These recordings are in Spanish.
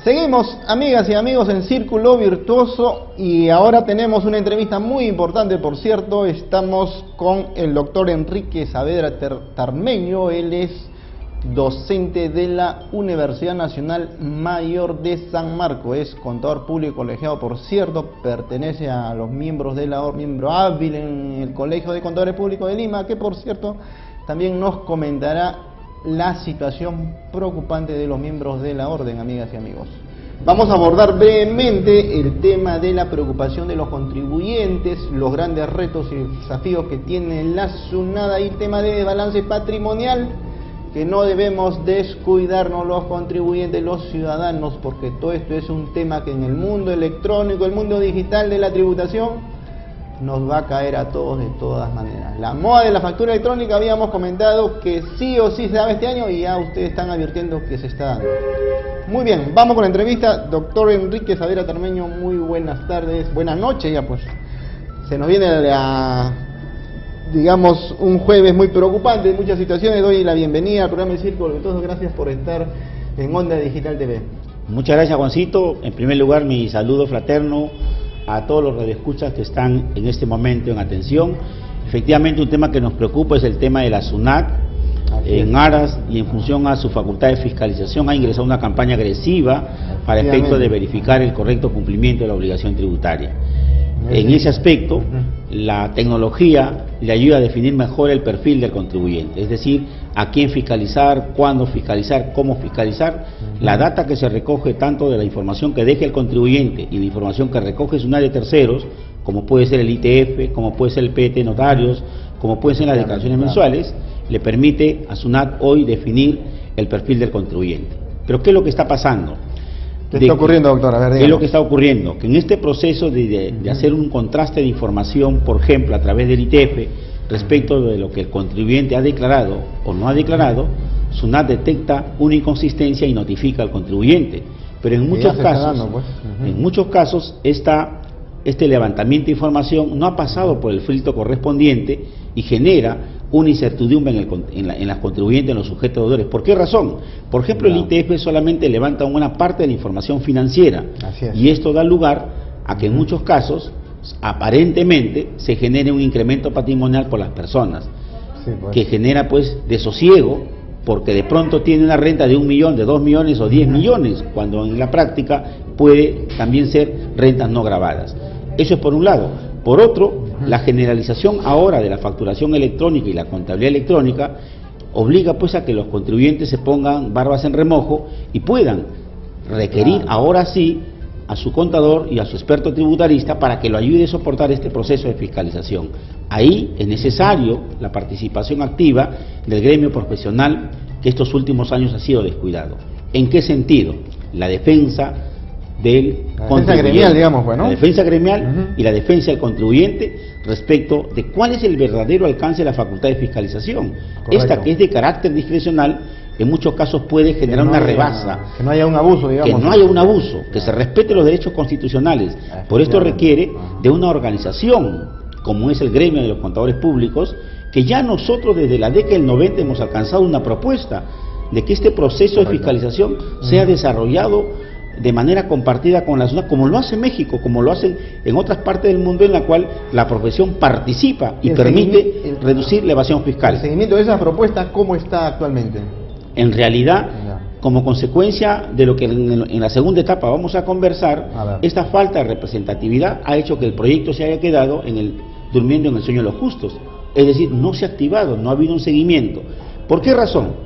Seguimos, amigas y amigos, en Círculo Virtuoso, y ahora tenemos una entrevista muy importante, por cierto. Estamos con el doctor Enrique Saavedra Tarmeño. Él es docente de la Universidad Nacional Mayor de San Marcos, es contador público colegiado, por cierto, pertenece a los miembros de la miembro hábil en el Colegio de Contadores Públicos de Lima, que por cierto también nos comentará la situación preocupante de los miembros de la orden, amigas y amigos. Vamos a abordar brevemente el tema de la preocupación de los contribuyentes, los grandes retos y desafíos que tiene la SUNAT y el tema de balance patrimonial, que no debemos descuidarnos los contribuyentes, los ciudadanos, porque todo esto es un tema que en el mundo electrónico, el mundo digital de la tributación, nos va a caer a todos de todas maneras. La moda de la factura electrónica habíamos comentado que sí o sí se daba este año, y ya ustedes están advirtiendo que se está dando. Muy bien, vamos con la entrevista. Doctor Enrique Saavedra Tarmeño, muy buenas tardes, buenas noches ya pues. Se nos viene digamos, un jueves muy preocupante en muchas situaciones. Doy la bienvenida al programa El Círculo Virtuoso. Gracias por estar en Onda Digital TV. Muchas gracias, Juancito. En primer lugar, mi saludo fraterno a todos los radioescuchas que están en este momento en atención. Efectivamente, un tema que nos preocupa es el tema de la SUNAT. En aras y en función a su facultad de fiscalización ha ingresado una campaña agresiva para efecto de verificar el correcto cumplimiento de la obligación tributaria. En ese aspecto, la tecnología le ayuda a definir mejor el perfil del contribuyente, es decir, a quién fiscalizar, cuándo fiscalizar, cómo fiscalizar. La data que se recoge tanto de la información que deja el contribuyente y la información que recoge SUNAT de terceros, como puede ser el ITF, como puede ser el PT notarios, como pueden ser las declaraciones mensuales, le permite a SUNAT hoy definir el perfil del contribuyente. Pero ¿qué es lo que está pasando? ¿Qué está ocurriendo, doctor? A ver, ¿qué es lo que está ocurriendo? Que en este proceso de hacer un contraste de información, por ejemplo, a través del ITF, respecto de lo que el contribuyente ha declarado o no ha declarado, SUNAT detecta una inconsistencia y notifica al contribuyente. Pero en muchos casos, este levantamiento de información no ha pasado por el filtro correspondiente y genera una incertidumbre en las contribuyentes, en los sujetos deudores. ¿Por qué razón? Por ejemplo, el ITF solamente levanta una parte de la información financiera, y esto da lugar a que en muchos casos, aparentemente, se genere un incremento patrimonial por las personas, que genera pues desosiego, porque de pronto tiene una renta de 1 millón, de 2 millones o 10 millones, cuando en la práctica puede también ser rentas no gravadas. Eso es por un lado. Por otro, la generalización ahora de la facturación electrónica y la contabilidad electrónica obliga pues a que los contribuyentes se pongan barbas en remojo y puedan requerir ahora sí a su contador y a su experto tributarista para que lo ayude a soportar este proceso de fiscalización. Ahí es necesario la participación activa del gremio profesional, que estos últimos años ha sido descuidado. ¿En qué sentido? La defensa del gremial, digamos, bueno. La defensa gremial y la defensa del contribuyente respecto de cuál es el verdadero alcance de la facultad de fiscalización. Correcto. Esta, que es de carácter discrecional, en muchos casos puede generar una rebasa. Que no haya un abuso, digamos. Que no haya un abuso, que se respete los derechos constitucionales. Por esto requiere de una organización, como es el gremio de los contadores públicos, que ya nosotros desde la década del 90 hemos alcanzado una propuesta de que este proceso de fiscalización sea desarrollado de manera compartida con la SUNAT, como lo hace México, como lo hacen en otras partes del mundo, en la cual la profesión participa y permite reducir la evasión fiscal. ¿El seguimiento de esas propuestas cómo está actualmente? En realidad, como consecuencia de lo que en la segunda etapa vamos a conversar, esta falta de representatividad ha hecho que el proyecto se haya quedado durmiendo en el sueño de los justos. Es decir, no se ha activado, no ha habido un seguimiento. ¿Por qué razón?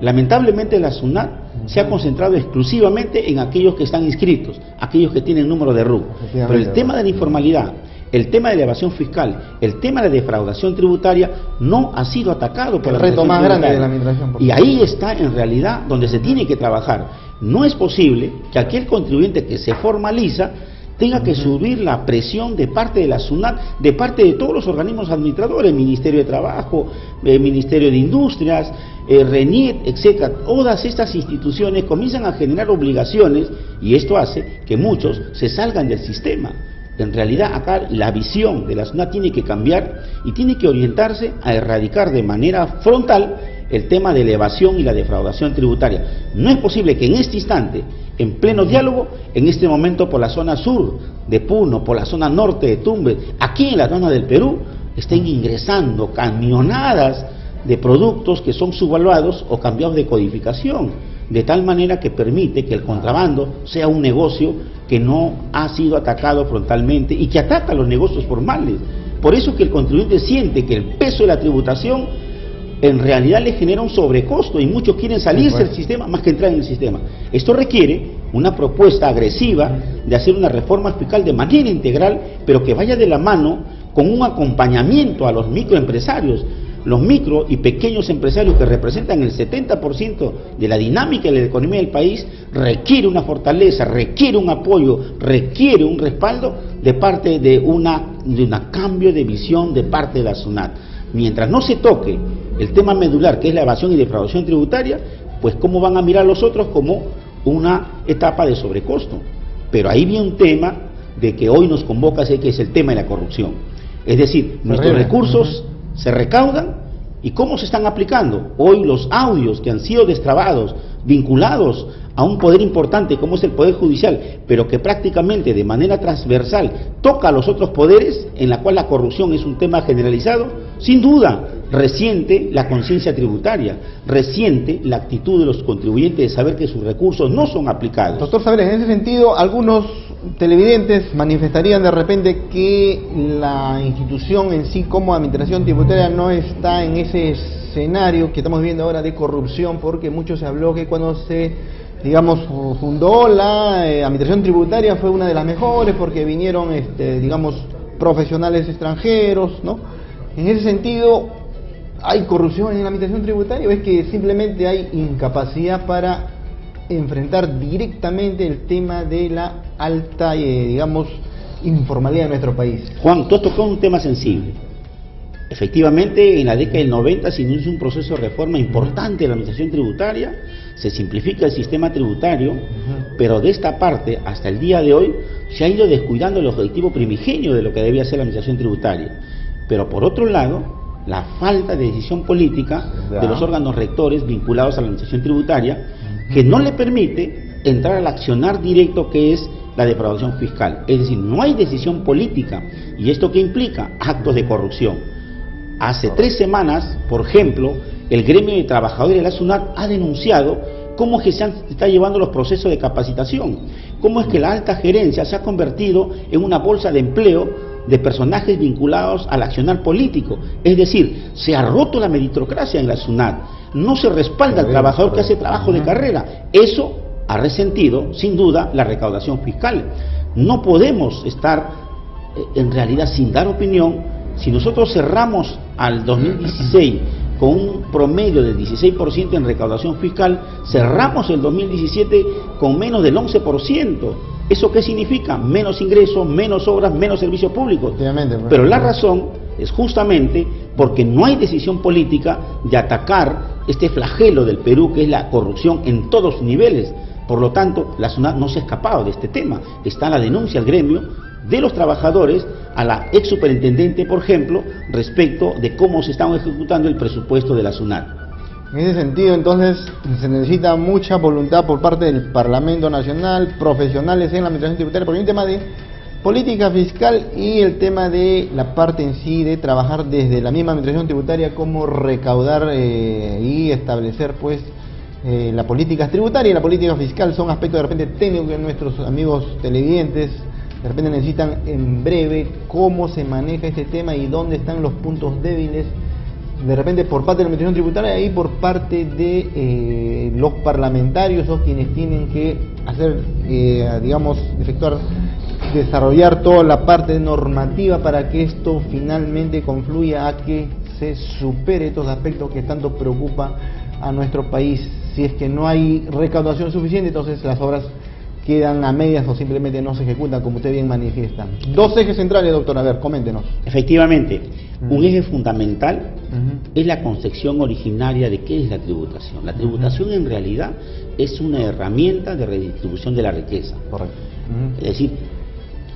Lamentablemente la SUNAT se ha concentrado exclusivamente en aquellos que están inscritos, aquellos que tienen número de RUC. Pero el tema de la informalidad, el tema de la evasión fiscal, el tema de la defraudación tributaria no ha sido atacado por la reto más grande de la administración. Y ahí está en realidad donde se tiene que trabajar. No es posible que aquel contribuyente que se formaliza tenga que subir la presión de parte de la SUNAT, de parte de todos los organismos administradores, Ministerio de Trabajo, Ministerio de Industrias, RENIET, etcétera. Todas estas instituciones comienzan a generar obligaciones y esto hace que muchos se salgan del sistema. En realidad acá la visión de la SUNAT tiene que cambiar y tiene que orientarse a erradicar de manera frontal el tema de la evasión y la defraudación tributaria. No es posible que en este instante, en pleno diálogo, en este momento por la zona sur de Puno, por la zona norte de Tumbes, aquí en la zona del Perú, estén ingresando camionadas de productos que son subvaluados o cambiados de codificación, de tal manera que permite que el contrabando sea un negocio que no ha sido atacado frontalmente y que ataca a los negocios formales. Por eso que el contribuyente siente que el peso de la tributación en realidad le genera un sobrecosto y muchos quieren salirse del sistema más que entrar en el sistema. Esto requiere una propuesta agresiva de hacer una reforma fiscal de manera integral, pero que vaya de la mano con un acompañamiento a los microempresarios. Los micro y pequeños empresarios, que representan el 70% de la dinámica de la economía del país, requiere una fortaleza, requiere un apoyo, requiere un respaldo de parte de un cambio de visión de parte de la SUNAT. Mientras no se toque el tema medular, que es la evasión y defraudación tributaria, pues cómo van a mirar los otros como una etapa de sobrecosto. Pero ahí viene un tema de que hoy nos convoca, que es el tema de la corrupción. Es decir, nuestros recursos se recaudan y cómo se están aplicando. Hoy los audios que han sido destrabados, vinculados a un poder importante como es el Poder Judicial, pero que prácticamente de manera transversal toca a los otros poderes, en la cual la corrupción es un tema generalizado, sin duda resiente la conciencia tributaria, resiente la actitud de los contribuyentes de saber que sus recursos no son aplicados. Doctor Saavedra, en ese sentido, algunos televidentes manifestarían de repente que la institución en sí como administración tributaria no está en ese escenario que estamos viendo ahora de corrupción, porque mucho se habló que cuando se, digamos, fundó la administración tributaria fue una de las mejores porque vinieron, digamos, profesionales extranjeros, ¿no? En ese sentido, ¿hay corrupción en la administración tributaria o es que simplemente hay incapacidad para enfrentar directamente el tema de la alta, digamos, informalidad en nuestro país? Juan, tú has tocado un tema sensible. Efectivamente, en la década del 90 se inició un proceso de reforma importante de la administración tributaria, se simplifica el sistema tributario, pero de esta parte, hasta el día de hoy, se ha ido descuidando el objetivo primigenio de lo que debía ser la administración tributaria. Pero por otro lado, la falta de decisión política de los órganos rectores vinculados a la administración tributaria, que no le permite entrar al accionar directo que es la defraudación fiscal. Es decir, no hay decisión política. ¿Y esto qué implica? Actos de corrupción. Hace 3 semanas, por ejemplo, el gremio de trabajadores de la SUNAT ha denunciado cómo es que se está llevando los procesos de capacitación, cómo es que la alta gerencia se ha convertido en una bolsa de empleo de personajes vinculados al accionar político. Es decir, se ha roto la meritocracia en la SUNAT, no se respalda al trabajador que hace trabajo de carrera. Eso ha resentido, sin duda, la recaudación fiscal. No podemos estar, en realidad, sin dar opinión. Si nosotros cerramos al 2016 con un promedio del 16% en recaudación fiscal, cerramos el 2017 con menos del 11%. ¿Eso qué significa? Menos ingresos, menos obras, menos servicios públicos. Pero la razón es justamente porque no hay decisión política de atacar este flagelo del Perú, que es la corrupción en todos sus niveles. Por lo tanto, la SUNAT no se ha escapado de este tema. Está la denuncia al gremio de los trabajadores a la ex superintendente, por ejemplo, respecto de cómo se está ejecutando el presupuesto de la SUNAT. En ese sentido, entonces, se necesita mucha voluntad por parte del Parlamento Nacional, profesionales en la administración tributaria, porque hay un tema de política fiscal y el tema de la parte en sí de trabajar desde la misma administración tributaria, cómo recaudar y establecer, pues, la política tributaria y la política fiscal. Son aspectos de repente técnicos que nuestros amigos televidentes de repente necesitan en breve cómo se maneja este tema y dónde están los puntos débiles, de repente por parte de la administración tributaria y por parte de los parlamentarios o quienes tienen que hacer, digamos, desarrollar toda la parte normativa para que esto finalmente confluya a que se supere estos aspectos que tanto preocupan a nuestro país. Si es que no hay recaudación suficiente, entonces las obras quedan a medias o simplemente no se ejecutan, como usted bien manifiesta. 2 ejes centrales, doctor, a ver, coméntenos. Efectivamente, un eje fundamental es la concepción originaria de qué es la tributación. La tributación en realidad es una herramienta de redistribución de la riqueza. Correcto. Es decir,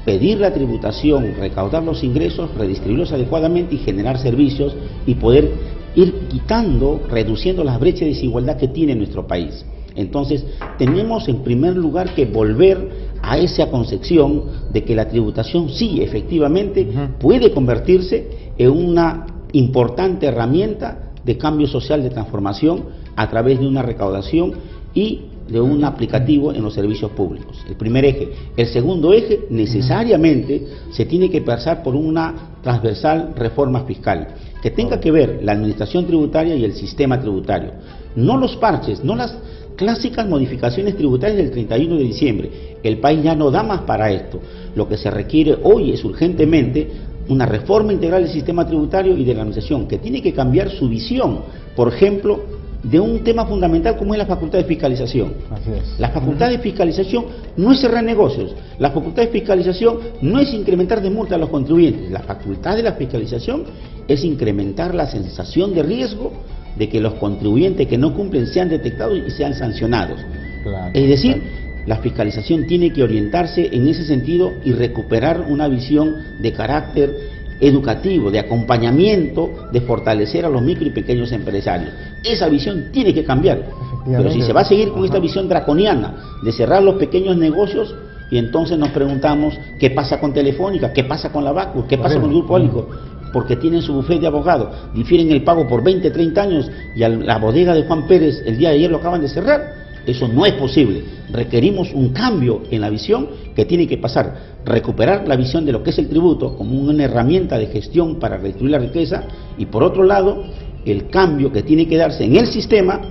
pedir la tributación, recaudar los ingresos, redistribuirlos adecuadamente y generar servicios y poder ir quitando, reduciendo las brechas de desigualdad que tiene nuestro país. Entonces, tenemos en primer lugar que volver a esa concepción de que la tributación sí, efectivamente, puede convertirse en una importante herramienta de cambio social, de transformación, a través de una recaudación y de un aplicativo en los servicios públicos. El primer eje. El segundo eje, necesariamente, se tiene que pasar por una transversal reforma fiscal, que tenga que ver la administración tributaria y el sistema tributario. No los parches, no las clásicas modificaciones tributarias del 31 de diciembre. El país ya no da más para esto. Lo que se requiere hoy es urgentemente una reforma integral del sistema tributario y de la administración, que tiene que cambiar su visión, por ejemplo, de un tema fundamental como es la facultad de fiscalización. Así es. La facultad de fiscalización no es cerrar negocios, la facultad de fiscalización no es incrementar de multa a los contribuyentes, la facultad de la fiscalización es incrementar la sensación de riesgo de que los contribuyentes que no cumplen sean detectados y sean sancionados. Claro, es decir, la fiscalización tiene que orientarse en ese sentido y recuperar una visión de carácter educativo, de acompañamiento, de fortalecer a los micro y pequeños empresarios. Esa visión tiene que cambiar, pero si se va a seguir con esta visión draconiana de cerrar los pequeños negocios, y entonces nos preguntamos qué pasa con Telefónica, qué pasa con la Bacus, qué pasa con el Grupo Eólico, porque tienen su bufete de abogados, difieren el pago por 20, 30 años y a la bodega de Juan Pérez el día de ayer lo acaban de cerrar. Eso no es posible. Requerimos un cambio en la visión que tiene que pasar, recuperar la visión de lo que es el tributo como una herramienta de gestión para redistribuir la riqueza, y por otro lado, el cambio que tiene que darse en el sistema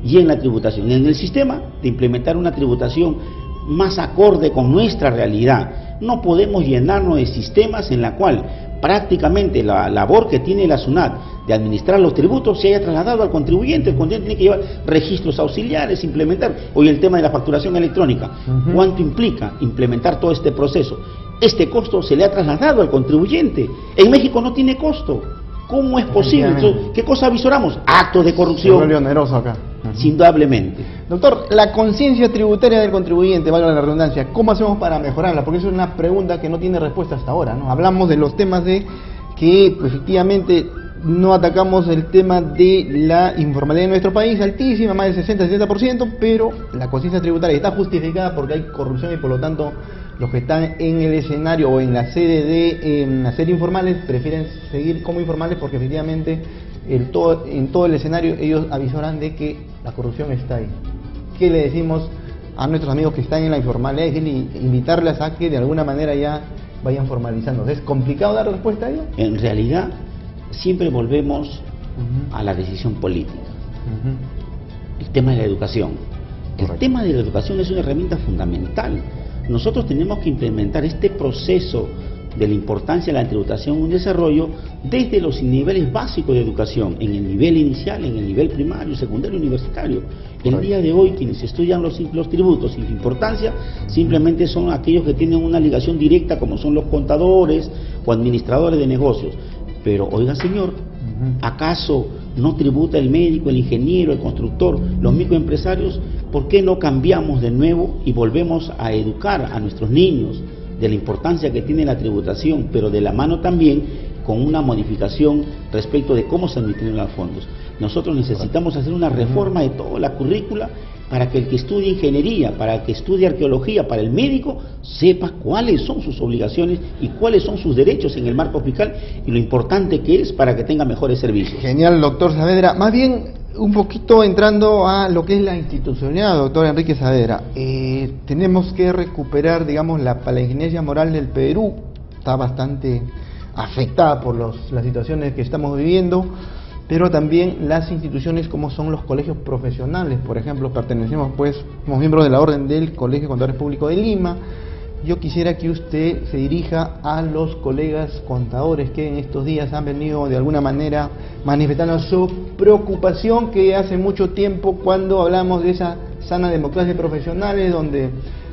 y en la tributación. En el sistema, de implementar una tributación más acorde con nuestra realidad. No podemos llenarnos de sistemas en la cual prácticamente la labor que tiene la SUNAT de administrar los tributos se haya trasladado al contribuyente. El contribuyente tiene que llevar registros auxiliares, implementar. Hoy el tema de la facturación electrónica, ¿cuánto implica implementar todo este proceso? Este costo se le ha trasladado al contribuyente. En México no tiene costo. ¿Cómo es posible? Entonces, ¿qué cosa avisoramos? Actos de corrupción. Se vuelve oneroso acá. Indudablemente. Doctor, la conciencia tributaria del contribuyente, valga la redundancia, ¿cómo hacemos para mejorarla? Porque eso es una pregunta que no tiene respuesta hasta ahora, ¿no? Hablamos de los temas de que pues, efectivamente no atacamos el tema de la informalidad en nuestro país, altísima, más del 60-70%, pero la conciencia tributaria está justificada porque hay corrupción y por lo tanto los que están en el escenario o en la sede de hacer informales prefieren seguir como informales porque efectivamente en todo el escenario ellos avisoran de que la corrupción está ahí. ¿Qué le decimos a nuestros amigos que están en la informalidad? Invitarles a que de alguna manera ya vayan formalizándose. ¿Es complicado dar respuesta a ello? En realidad, siempre volvemos a la decisión política. El tema de la educación. El tema de la educación es una herramienta fundamental. Nosotros tenemos que implementar este proceso de la importancia de la tributación en un desarrollo desde los niveles básicos de educación, en el nivel inicial, en el nivel primario, secundario, universitario. El día de hoy quienes estudian los tributos y su importancia simplemente son aquellos que tienen una ligación directa, como son los contadores o administradores de negocios. Pero oiga señor, ¿acaso no tributa el médico, el ingeniero, el constructor, los microempresarios? ¿Por qué no cambiamos de nuevo y volvemos a educar a nuestros niños de la importancia que tiene la tributación, pero de la mano también con una modificación respecto de cómo se administran los fondos? Nosotros necesitamos hacer una reforma de toda la currícula para que el que estudie ingeniería, para el que estudie arqueología, para el médico, sepa cuáles son sus obligaciones y cuáles son sus derechos en el marco fiscal y lo importante que es para que tenga mejores servicios. Genial, doctor Saavedra. Más bien, un poquito entrando a lo que es la institucionalidad, doctor Enrique Saavedra, tenemos que recuperar, digamos, la ingeniería moral del Perú. Está bastante afectada por las situaciones que estamos viviendo, pero también las instituciones como son los colegios profesionales. Por ejemplo, pertenecemos pues como miembros de la Orden del Colegio de Contadores Públicos de Lima. Yo quisiera que usted se dirija a los colegas contadores que en estos días han venido de alguna manera manifestando su preocupación, que hace mucho tiempo, cuando hablamos de esa sana democracia de profesionales, donde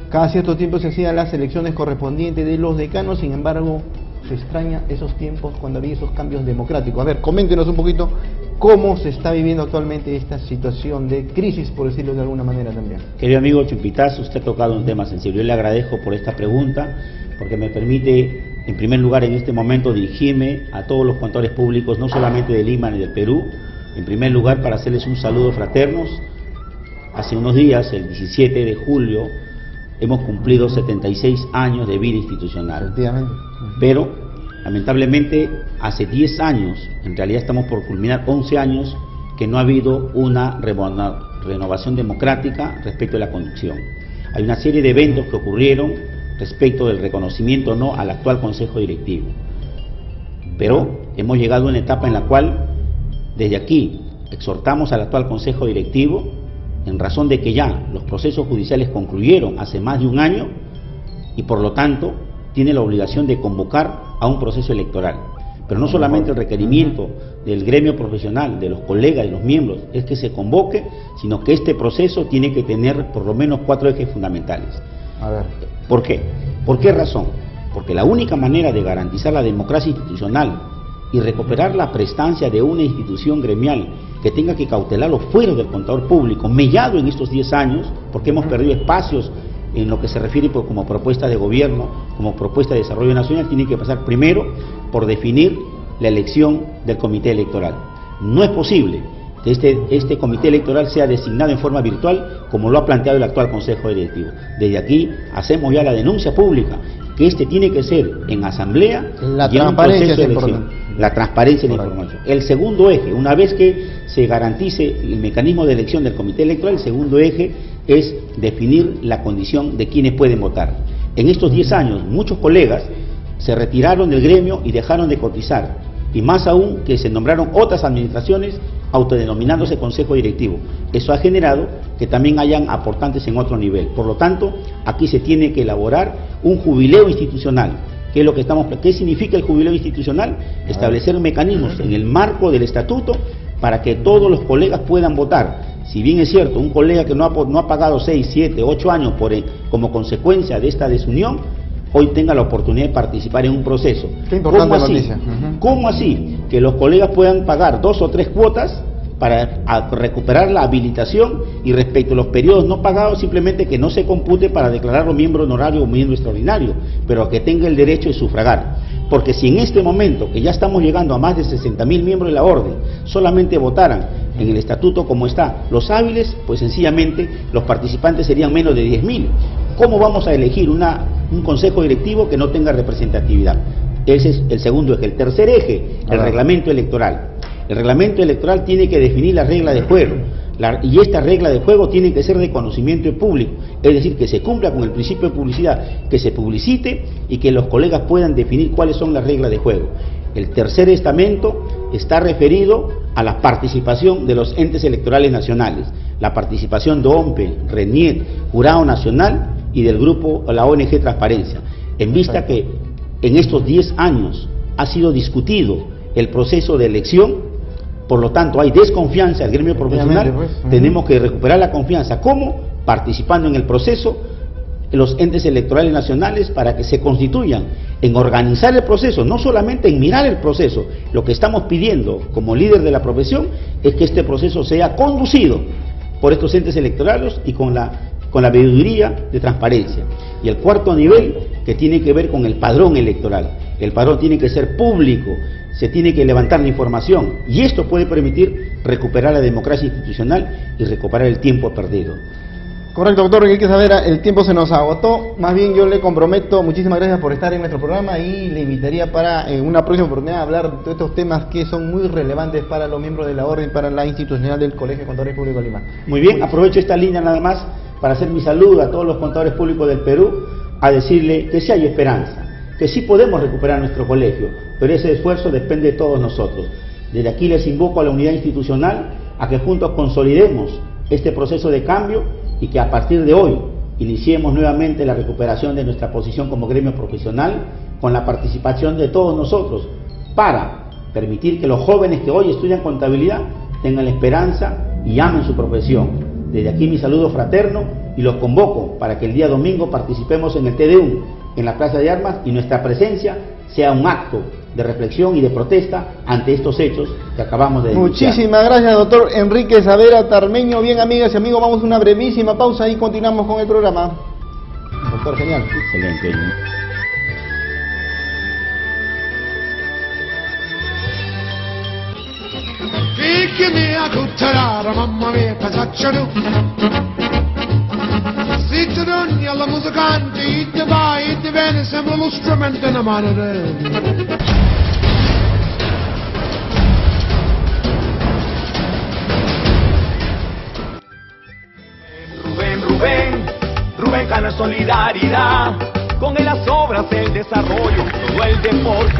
cada cierto tiempo se hacían las elecciones correspondientes de los decanos, sin embargo se extraña esos tiempos cuando había esos cambios democráticos. A ver, coméntenos un poquito cómo se está viviendo actualmente esta situación de crisis, por decirlo de alguna manera también. Querido amigo Chupitazo, usted ha tocado un tema sensible. Yo le agradezco por esta pregunta, porque me permite, en primer lugar, en este momento dirigirme a todos los contadores públicos, no solamente de Lima ni del Perú, En primer lugar, para hacerles un saludo fraternos. Hace unos días, el 17 de julio, hemos cumplido 76 años de vida institucional. Efectivamente. Pero, lamentablemente, hace 10 años, en realidad estamos por culminar 11 años, que no ha habido una renovación democrática respecto a la conducción. Hay una serie de eventos que ocurrieron respecto del reconocimiento o no al actual Consejo Directivo. Pero hemos llegado a una etapa en la cual, desde aquí, exhortamos al actual Consejo Directivo, en razón de que ya los procesos judiciales concluyeron hace más de un año y por lo tanto tiene la obligación de convocar a un proceso electoral. Pero no solamente el requerimiento del gremio profesional, de los colegas y los miembros, es que se convoque, sino que este proceso tiene que tener por lo menos 4 ejes fundamentales. A ver. ¿Por qué? ¿Por qué razón? Porque la única manera de garantizar la democracia institucional y recuperar la prestancia de una institución gremial que tenga que cautelar los fueros del contador público, mellado en estos 10 años, porque hemos perdido espacios en lo que se refiere como propuesta de gobierno, como propuesta de desarrollo nacional, tiene que pasar primero por definir la elección del comité electoral. No es posible que este comité electoral sea designado en forma virtual como lo ha planteado el actual Consejo Directivo. Desde aquí hacemos ya la denuncia pública que tiene que ser en asamblea y en un proceso de elección. La transparencia en la información. El segundo eje, una vez que se garantice el mecanismo de elección del comité electoral, el segundo eje es definir la condición de quienes pueden votar. En estos 10 años, muchos colegas se retiraron del gremio y dejaron de cotizar, y más aún que se nombraron otras administraciones autodenominándose Consejo Directivo. Eso ha generado que también hayan aportantes en otro nivel. Por lo tanto, aquí se tiene que elaborar un jubileo institucional. ¿Qué es lo que estamos? ¿Qué significa el jubileo institucional? Establecer mecanismos en el marco del estatuto para que todos los colegas puedan votar. Si bien es cierto, un colega que no ha pagado 6, 7, 8 años como consecuencia de esta desunión, hoy tenga la oportunidad de participar en un proceso. Qué importante noticia. ¿Cómo así? Que los colegas puedan pagar 2 o 3 cuotas para recuperar la habilitación, y respecto a los periodos no pagados, simplemente que no se compute para declararlo miembro honorario o miembro extraordinario, pero que tenga el derecho de sufragar. Porque si en este momento, que ya estamos llegando a más de 60.000 miembros de la orden, solamente votaran en el estatuto como está los hábiles, pues sencillamente los participantes serían menos de 10.000. ¿Cómo vamos a elegir un consejo directivo que no tenga representatividad? Ese es el segundo eje. El tercer eje, el reglamento electoral. El reglamento electoral tiene que definir la regla de juego, y esta regla de juego tiene que ser de conocimiento público, es decir, que se cumpla con el principio de publicidad, que se publicite y que los colegas puedan definir cuáles son las reglas de juego. El tercer estamento está referido a la participación de los entes electorales nacionales, la participación de OMPE, RENIET, Jurado Nacional y del grupo, la ONG Transparencia, en vista que en estos 10 años ha sido discutido el proceso de elección. Por lo tanto, hay desconfianza del gremio profesional, tenemos que recuperar la confianza. ¿Cómo? Participando en el proceso, los entes electorales nacionales, para que se constituyan en organizar el proceso, no solamente en mirar el proceso. Lo que estamos pidiendo como líder de la profesión es que este proceso sea conducido por estos entes electorales y con la veeduría de transparencia. Y el cuarto nivel, que tiene que ver con el padrón electoral. El padrón tiene que ser público, se tiene que levantar la información, y esto puede permitir recuperar la democracia institucional y recuperar el tiempo perdido. Correcto, doctor Enrique Saavedra, el tiempo se nos agotó. Más bien yo le comprometo, muchísimas gracias por estar en nuestro programa, y le invitaría para una próxima oportunidad a hablar de estos temas que son muy relevantes para los miembros de la orden y para la institucional del Colegio de Contadores Públicos de Lima. Muy bien, aprovecho esta línea nada más para hacer mi saludo a todos los contadores públicos del Perú, a decirle que sí hay esperanza, que sí podemos recuperar nuestro colegio, pero ese esfuerzo depende de todos nosotros. Desde aquí les invoco a la unidad institucional, a que juntos consolidemos este proceso de cambio y que a partir de hoy iniciemos nuevamente la recuperación de nuestra posición como gremio profesional, con la participación de todos nosotros, para permitir que los jóvenes que hoy estudian contabilidad tengan la esperanza y amen su profesión. Desde aquí mi saludo fraterno, y los convoco para que el día domingo participemos en el TDU, en la Plaza de Armas, y nuestra presencia sea un acto de reflexión y de protesta ante estos hechos que acabamos de denunciar. Muchísimas gracias, doctor Enrique Saavedra Tarmeño. Bien, amigas y amigos, vamos a una brevísima pausa y continuamos con el programa. Doctor, genial. Excelente. Pique mamma mia, pasacciano. Zitti donne alla musicante, itti vai, itti viene, sembra lo strumento in mano. Rubén gana solidaridad, con él las obras, el desarrollo, todo el deporte.